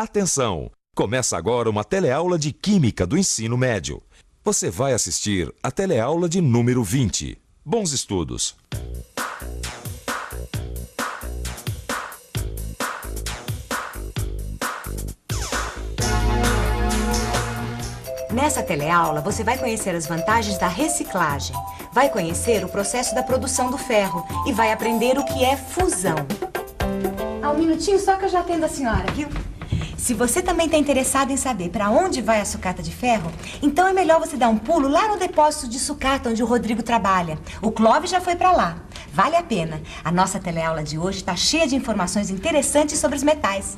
Atenção! Começa agora uma teleaula de Química do Ensino Médio. Você vai assistir a teleaula de número 20. Bons estudos! Nessa teleaula, você vai conhecer as vantagens da reciclagem, vai conhecer o processo da produção do ferro e vai aprender o que é fusão. Um minutinho só que eu já atendo a senhora, viu? Se você também está interessado em saber para onde vai a sucata de ferro, então é melhor você dar um pulo lá no depósito de sucata onde o Rodrigo trabalha. O Clóvis já foi para lá. Vale a pena. A nossa teleaula de hoje está cheia de informações interessantes sobre os metais.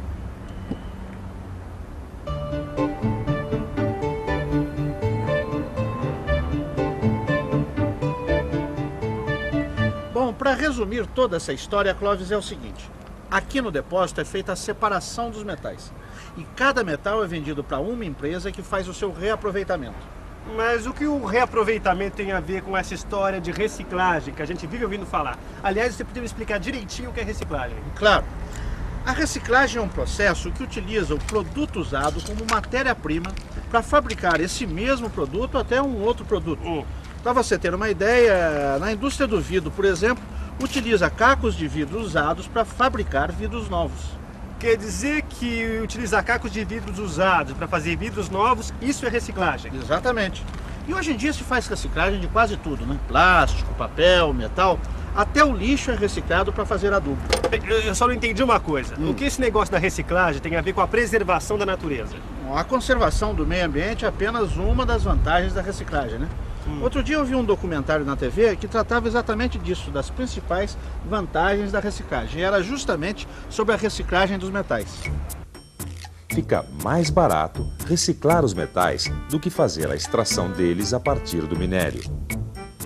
Bom, para resumir toda essa história, Clóvis, é o seguinte. Aqui no depósito é feita a separação dos metais. E cada metal é vendido para uma empresa que faz o seu reaproveitamento. Mas o que o reaproveitamento tem a ver com essa história de reciclagem que a gente vive ouvindo falar? Aliás, você podia me explicar direitinho o que é reciclagem? Claro. A reciclagem é um processo que utiliza o produto usado como matéria-prima para fabricar esse mesmo produto até um outro produto. Para você ter uma ideia, na indústria do vidro, por exemplo, utiliza cacos de vidro usados para fabricar vidros novos. Quer dizer que utilizar cacos de vidros usados para fazer vidros novos, isso é reciclagem? Exatamente. E hoje em dia se faz reciclagem de quase tudo, né? Plástico, papel, metal, até o lixo é reciclado para fazer adubo. Eu só não entendi uma coisa. O que esse negócio da reciclagem tem a ver com a preservação da natureza? A conservação do meio ambiente é apenas uma das vantagens da reciclagem, né? Outro dia eu vi um documentário na TV que tratava exatamente disso, das principais vantagens da reciclagem. E era justamente sobre a reciclagem dos metais. Fica mais barato reciclar os metais do que fazer a extração deles a partir do minério.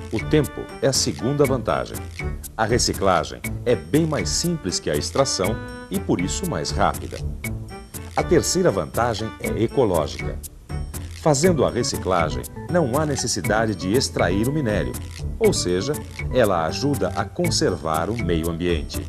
O tempo é a segunda vantagem. A reciclagem é bem mais simples que a extração e por isso mais rápida. A terceira vantagem é ecológica. Fazendo a reciclagem, não há necessidade de extrair o minério, ou seja, ela ajuda a conservar o meio ambiente.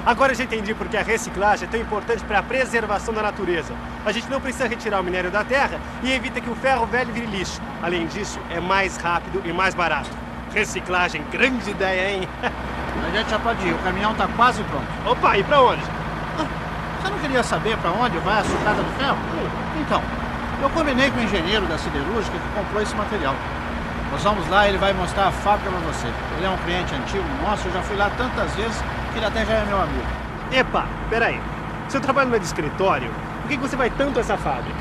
Agora eu já entendi porque a reciclagem é tão importante para a preservação da natureza. A gente não precisa retirar o minério da terra e evita que o ferro velho vire lixo. Além disso, é mais rápido e mais barato. Reciclagem, grande ideia, hein? A gente já pode ir, o caminhão está quase pronto. Opa, e para onde? Você não queria saber para onde vai a sucata do ferro? Então, eu combinei com o engenheiro da siderúrgica que comprou esse material. Nós vamos lá e ele vai mostrar a fábrica para você. Ele é um cliente antigo nosso, eu já fui lá tantas vezes que ele até já é meu amigo. Epa, peraí. Se eu trabalho no escritório, por que você vai tanto a essa fábrica?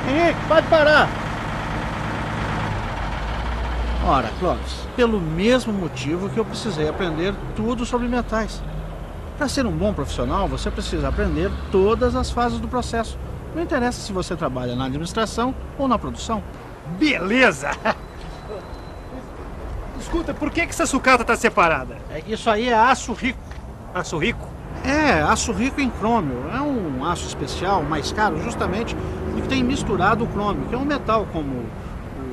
Henrique, pode parar! Ora, Clóvis, pelo mesmo motivo que eu precisei aprender tudo sobre metais. Para ser um bom profissional, você precisa aprender todas as fases do processo. Não interessa se você trabalha na administração ou na produção. Beleza! Escuta, por que essa sucata está separada? É que isso aí é aço rico. Aço rico? É, aço rico em crômio. É um aço especial, mais caro, justamente porque tem misturado o crômio, que é um metal como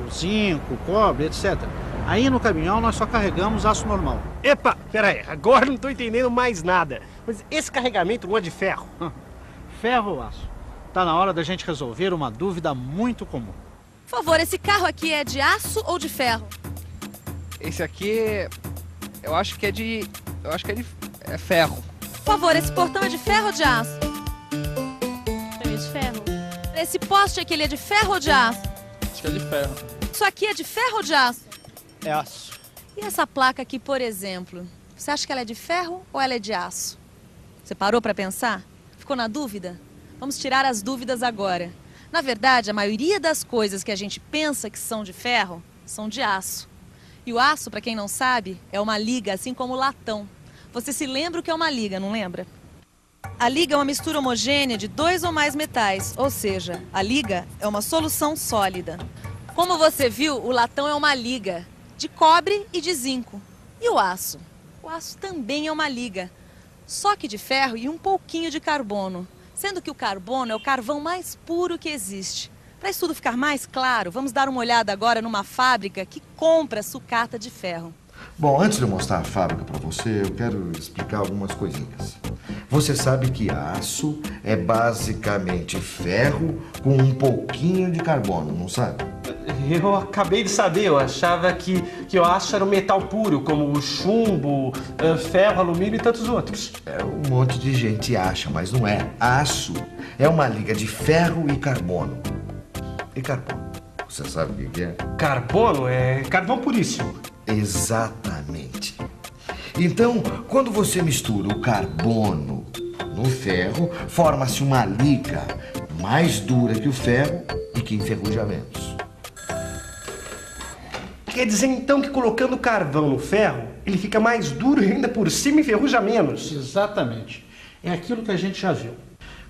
o zinco, o cobre, etc. Aí no caminhão nós só carregamos aço normal. Epa, peraí, agora não estou entendendo mais nada. Mas esse carregamento não é de ferro? Ferro ou aço? Tá na hora da gente resolver uma dúvida muito comum. Por favor, esse carro aqui é de aço ou de ferro? Esse aqui, eu acho que é de ferro. Por favor, esse portão é de ferro ou de aço? É de ferro. Esse poste aqui, ele é de ferro ou de aço? Acho que é de ferro. Isso aqui é de ferro ou de aço? É aço. E essa placa aqui, por exemplo, você acha que ela é de ferro ou ela é de aço? Você parou para pensar? Ficou na dúvida? Vamos tirar as dúvidas agora. Na verdade, a maioria das coisas que a gente pensa que são de ferro, são de aço. E o aço, para quem não sabe, é uma liga, assim como o latão. Você se lembra o que é uma liga, não lembra? A liga é uma mistura homogênea de dois ou mais metais, ou seja, a liga é uma solução sólida. Como você viu, o latão é uma liga de cobre e de zinco. E o aço? O aço também é uma liga, só que de ferro e um pouquinho de carbono. Sendo que o carbono é o carvão mais puro que existe. Para isso tudo ficar mais claro, vamos dar uma olhada agora numa fábrica que compra sucata de ferro. Bom, antes de eu mostrar a fábrica para você, eu quero explicar algumas coisinhas. Você sabe que aço é basicamente ferro com um pouquinho de carbono, não sabe? Eu acabei de saber, eu achava que o aço era um metal puro, como o chumbo, ferro, alumínio e tantos outros. Um monte de gente acha, mas não é. Aço é uma liga de ferro e carbono. E carbono? Você sabe o que é? Carbono é carvão puríssimo. Exatamente. Então, quando você mistura o carbono no ferro, forma-se uma liga mais dura que o ferro e que enferruja menos. Quer dizer, então, que colocando carvão no ferro, ele fica mais duro e ainda por cima enferruja menos? Exatamente. É aquilo que a gente já viu.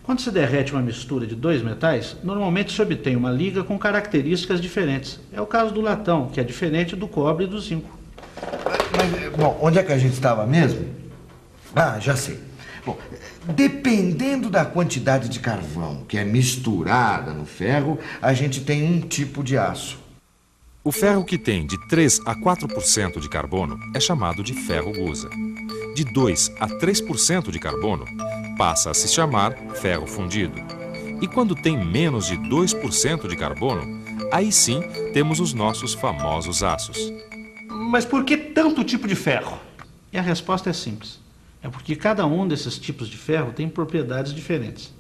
Quando se derrete uma mistura de dois metais, normalmente se obtém uma liga com características diferentes. É o caso do latão, que é diferente do cobre e do zinco. Mas, bom, onde é que a gente estava mesmo? Ah, já sei. Bom, dependendo da quantidade de carvão que é misturada no ferro, a gente tem um tipo de aço. O ferro que tem de 3 a 4% de carbono é chamado de ferro gusa. De 2 a 3% de carbono, passa a se chamar ferro fundido. E quando tem menos de 2% de carbono, aí sim temos os nossos famosos aços. Mas por que tanto tipo de ferro? E a resposta é simples. É porque cada um desses tipos de ferro tem propriedades diferentes.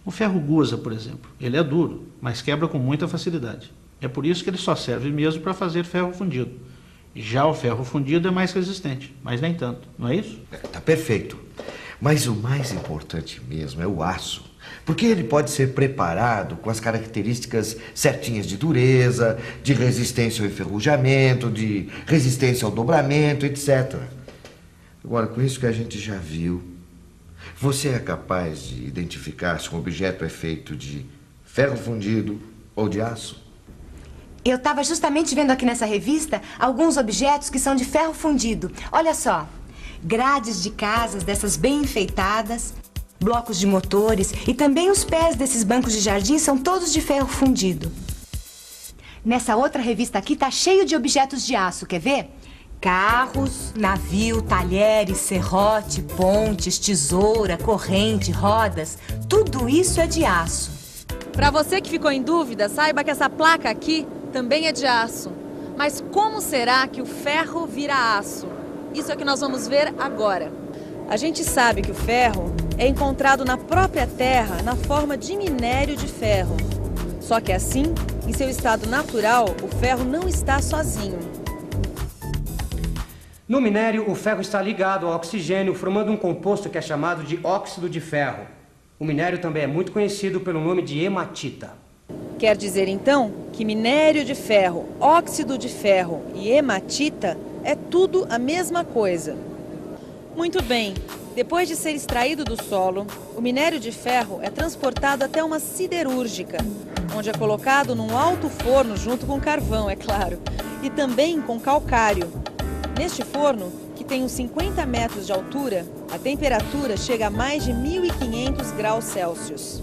O ferro gusa, por exemplo, ele é duro, mas quebra com muita facilidade. É por isso que ele só serve mesmo para fazer ferro fundido. Já o ferro fundido é mais resistente, mas nem tanto, não é isso? Tá perfeito. Mas o mais importante mesmo é o aço. Porque ele pode ser preparado com as características certinhas de dureza, de resistência ao enferrujamento, de resistência ao dobramento, etc. Agora, com isso que a gente já viu, você é capaz de identificar se um objeto é feito de ferro fundido ou de aço? Eu estava justamente vendo aqui nessa revista alguns objetos que são de ferro fundido. Olha só, grades de casas dessas bem enfeitadas, blocos de motores e também os pés desses bancos de jardim são todos de ferro fundido. Nessa outra revista aqui tá cheio de objetos de aço, quer ver? Carros, navio, talheres, serrote, pontes, tesoura, corrente, rodas, tudo isso é de aço. Para você que ficou em dúvida, saiba que essa placa aqui também é de aço. Mas como será que o ferro vira aço? Isso é o que nós vamos ver agora. A gente sabe que o ferro é encontrado na própria terra na forma de minério de ferro. Só que assim, em seu estado natural, o ferro não está sozinho. No minério, o ferro está ligado ao oxigênio, formando um composto que é chamado de óxido de ferro. O minério também é muito conhecido pelo nome de hematita. Quer dizer, então, que minério de ferro, óxido de ferro e hematita é tudo a mesma coisa. Muito bem, depois de ser extraído do solo, o minério de ferro é transportado até uma siderúrgica, onde é colocado num alto forno junto com carvão, é claro, e também com calcário. Neste forno, que tem uns 50 metros de altura, a temperatura chega a mais de 1.500 graus Celsius.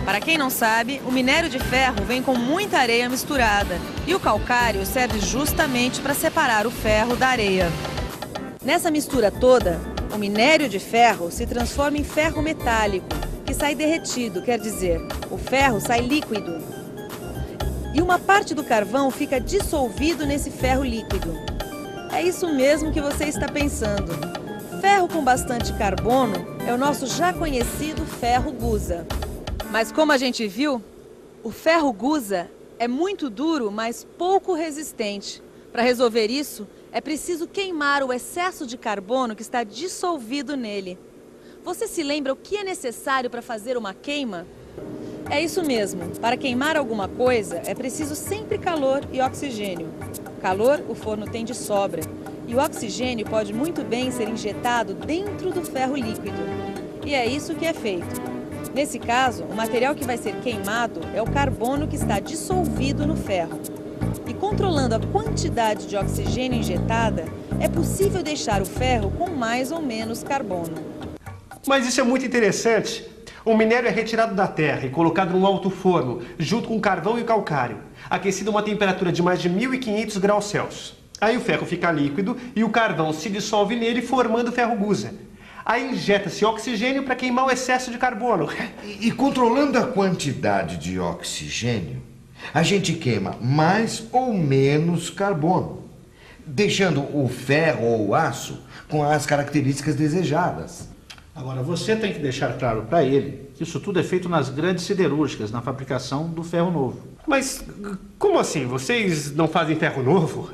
Para quem não sabe, o minério de ferro vem com muita areia misturada e o calcário serve justamente para separar o ferro da areia. Nessa mistura toda, o minério de ferro se transforma em ferro metálico, que sai derretido, quer dizer, o ferro sai líquido. E uma parte do carvão fica dissolvido nesse ferro líquido. É isso mesmo que você está pensando. Ferro com bastante carbono é o nosso já conhecido ferro gusa. Mas como a gente viu, o ferro gusa é muito duro, mas pouco resistente. Para resolver isso, é preciso queimar o excesso de carbono que está dissolvido nele. Você se lembra o que é necessário para fazer uma queima? É isso mesmo. Para queimar alguma coisa, é preciso sempre calor e oxigênio. Calor o forno tem de sobra. E o oxigênio pode muito bem ser injetado dentro do ferro líquido. E é isso que é feito. Nesse caso, o material que vai ser queimado é o carbono que está dissolvido no ferro. E controlando a quantidade de oxigênio injetada, é possível deixar o ferro com mais ou menos carbono. Mas isso é muito interessante. O minério é retirado da terra e colocado num alto forno, junto com o carvão e o calcário, aquecido a uma temperatura de mais de 1.500 graus Celsius. Aí o ferro fica líquido e o carvão se dissolve nele, formando o ferro gusa. Aí injeta-se oxigênio para queimar o excesso de carbono. E controlando a quantidade de oxigênio, a gente queima mais ou menos carbono, deixando o ferro ou o aço com as características desejadas. Agora, você tem que deixar claro para ele que isso tudo é feito nas grandes siderúrgicas, na fabricação do ferro novo. Mas como assim? Vocês não fazem ferro novo?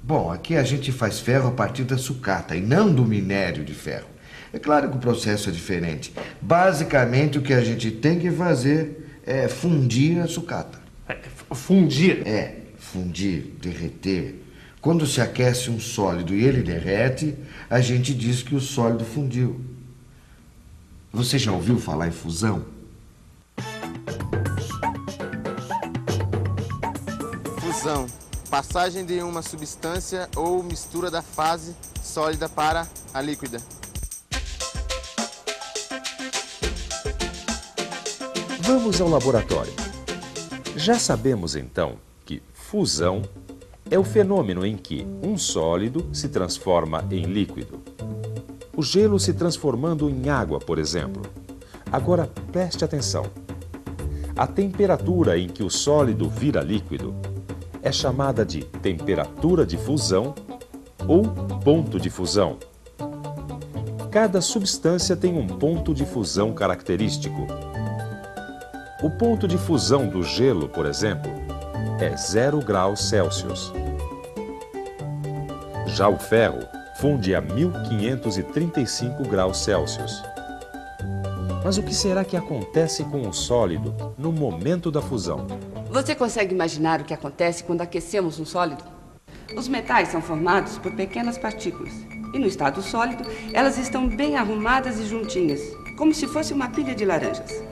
Bom, aqui a gente faz ferro a partir da sucata e não do minério de ferro. É claro que o processo é diferente. Basicamente, o que a gente tem que fazer é fundir a sucata. Fundir? É, fundir, derreter. Quando se aquece um sólido e ele derrete, a gente diz que o sólido fundiu. Você já ouviu falar em fusão? Fusão. Passagem de uma substância ou mistura da fase sólida para a líquida. Vamos ao laboratório. Já sabemos então que fusão é o fenômeno em que um sólido se transforma em líquido. O gelo se transformando em água, por exemplo. Agora preste atenção. A temperatura em que o sólido vira líquido é chamada de temperatura de fusão ou ponto de fusão. Cada substância tem um ponto de fusão característico. O ponto de fusão do gelo, por exemplo, é 0 graus Celsius. Já o ferro funde a 1535 graus Celsius. Mas o que será que acontece com o sólido no momento da fusão? Você consegue imaginar o que acontece quando aquecemos um sólido? Os metais são formados por pequenas partículas. E no estado sólido, elas estão bem arrumadas e juntinhas, como se fosse uma pilha de laranjas.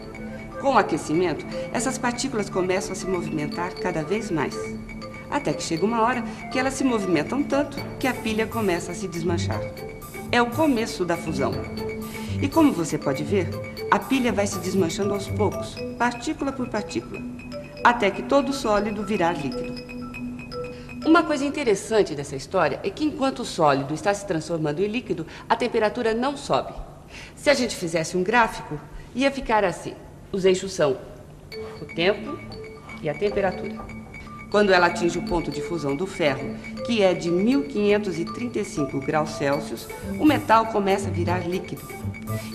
Com o aquecimento, essas partículas começam a se movimentar cada vez mais. Até que chega uma hora que elas se movimentam tanto que a pilha começa a se desmanchar. É o começo da fusão. E como você pode ver, a pilha vai se desmanchando aos poucos, partícula por partícula, até que todo o sólido virar líquido. Uma coisa interessante dessa história é que enquanto o sólido está se transformando em líquido, a temperatura não sobe. Se a gente fizesse um gráfico, ia ficar assim. Os eixos são o tempo e a temperatura. Quando ela atinge o ponto de fusão do ferro, que é de 1535 graus Celsius, o metal começa a virar líquido.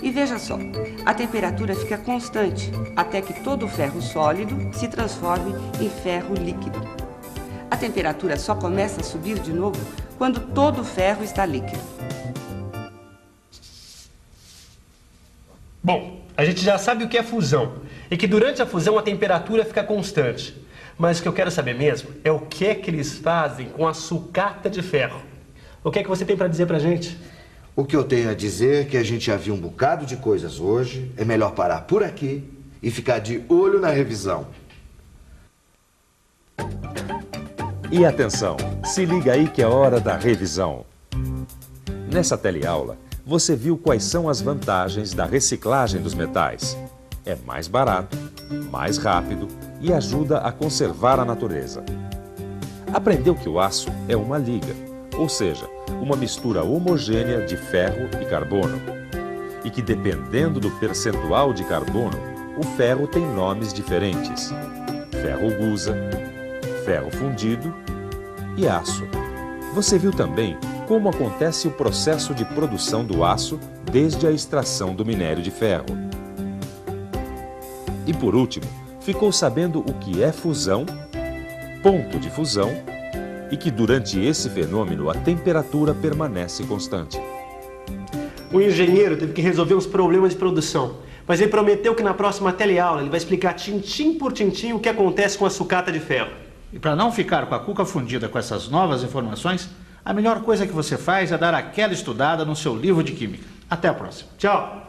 E veja só, a temperatura fica constante até que todo o ferro sólido se transforme em ferro líquido. A temperatura só começa a subir de novo quando todo o ferro está líquido. Bom, a gente já sabe o que é fusão e que durante a fusão a temperatura fica constante. Mas o que eu quero saber mesmo é o que é que eles fazem com a sucata de ferro. O que é que você tem para dizer pra gente? O que eu tenho a dizer é que a gente já viu um bocado de coisas hoje. É melhor parar por aqui e ficar de olho na revisão. E atenção, se liga aí que é hora da revisão. Nessa teleaula, você viu quais são as vantagens da reciclagem dos metais. É mais barato, mais rápido e ajuda a conservar a natureza. Aprendeu que o aço é uma liga, ou seja, uma mistura homogênea de ferro e carbono. E que dependendo do percentual de carbono, o ferro tem nomes diferentes. Ferro gusa, ferro fundido e aço. Você viu também como acontece o processo de produção do aço desde a extração do minério de ferro. E por último, ficou sabendo o que é fusão, ponto de fusão e que durante esse fenômeno a temperatura permanece constante. O engenheiro teve que resolver uns problemas de produção, mas ele prometeu que na próxima teleaula ele vai explicar tintim por tintim o que acontece com a sucata de ferro. E para não ficar com a cuca fundida com essas novas informações, a melhor coisa que você faz é dar aquela estudada no seu livro de química. Até a próxima. Tchau!